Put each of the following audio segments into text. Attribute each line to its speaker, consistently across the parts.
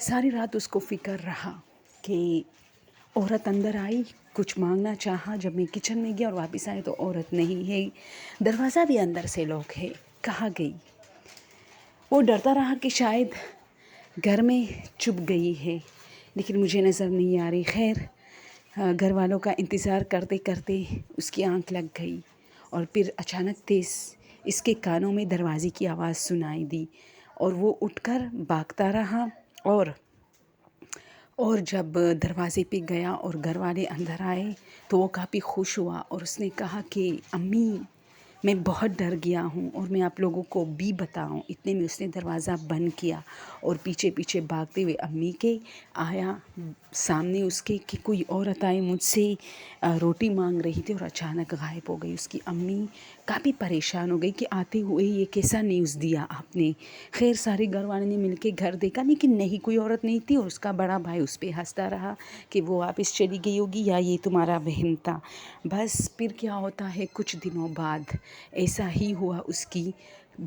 Speaker 1: ساری رات اس کو فکر رہا کہ عورت اندر آئی، کچھ مانگنا چاہا، جب میں کچن میں گیا اور واپس آئے تو عورت نہیں ہے، دروازہ بھی اندر سے لاک ہے، کہاں گئی؟ وہ ڈرتا رہا کہ شاید گھر میں چھپ گئی ہے، لیکن مجھے نظر نہیں آ رہی۔ خیر گھر والوں کا انتظار کرتے کرتے اس کی آنکھ لگ گئی، اور پھر اچانک تیز اس کے کانوں میں دروازے کی آواز سنائی دی، اور وہ اٹھ کر بھاگتا رہا، اور جب دروازے پہ گیا اور گھر والے اندر آئے تو وہ کافی خوش ہوا، اور اس نے کہا کہ امی میں بہت ڈر گیا ہوں اور میں آپ لوگوں کو بھی بتاؤں۔ اتنے میں اس نے دروازہ بند کیا اور پیچھے پیچھے بھاگتے ہوئے امی کے آیا سامنے اس کے کہ کوئی عورت آئی مجھ سے روٹی مانگ رہی تھی اور اچانک غائب ہو گئی۔ اس کی امی کافی پریشان ہو گئی کہ آتے ہوئے یہ کیسا نیوز دیا آپ نے۔ خیر سارے گھر والے نے مل کے گھر دیکھا، لیکن نہیں کوئی عورت نہیں تھی، اور اس کا بڑا بھائی اس پہ ہنستا رہا کہ وہ واپس چلی گئی ہوگی یا یہ تمہارا بہن تھا۔ بس پھر کیا ہوتا ہے، کچھ دنوں بعد ایسا ہی ہوا اس کی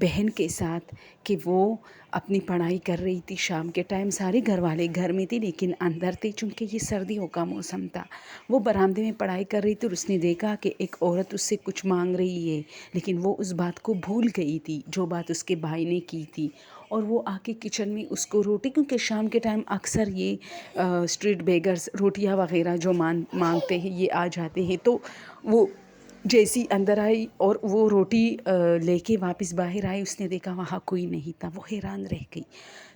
Speaker 1: بہن کے ساتھ کہ وہ اپنی پڑھائی کر رہی تھی۔ شام کے ٹائم سارے گھر والے گھر میں تھے لیکن اندر تھے، چونکہ یہ سردیوں کا موسم تھا۔ وہ برآمدے میں پڑھائی کر رہی تھی اور اس نے دیکھا کہ ایک عورت اس سے کچھ مانگ رہی ہے، لیکن وہ اس بات کو بھول گئی تھی جو بات اس کے بھائی نے کی تھی، اور وہ آ کے کچن میں اس کو روٹی، کیونکہ شام کے ٹائم اکثر یہ اسٹریٹ بیگرز روٹیاں وغیرہ جو مانگتے ہیں یہ آ جاتے ہیں، تو وہ جیسی اندر آئی اور وہ روٹی لے کے واپس باہر آئی، اس نے دیکھا وہاں کوئی نہیں تھا، وہ حیران رہ گئی۔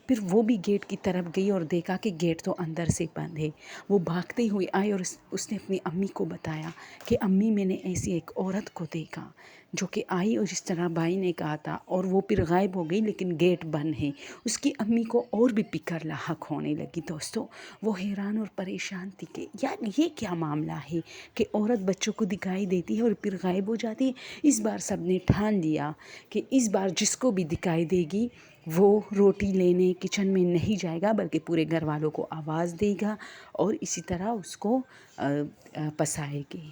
Speaker 1: پھر وہ بھی گیٹ کی طرف گئی اور دیکھا کہ گیٹ تو اندر سے بند ہے۔ وہ بھاگتے ہوئے آئی اور اس نے اپنی امی کو بتایا کہ امی میں نے ایسی ایک عورت کو دیکھا جو کہ آئی اور جس طرح بھائی نے کہا تھا، اور وہ پھر غائب ہو گئی لیکن گیٹ بند ہے۔ اس کی امی کو اور بھی فکر لاحق ہونے لگی۔ دوستو وہ حیران اور پریشان تھی کہ یار یہ کیا معاملہ ہے کہ عورت بچوں کو دکھائی دیتی ہے اور پھر غائب ہو جاتی ہے۔ اس بار سب نے ٹھان لیا کہ اس بار جس کو بھی دکھائی دے گی وہ روٹی لینے کچن میں نہیں جائے گا بلکہ پورے گھر والوں کو آواز دے گا اور اسی طرح اس کو پسائے گی۔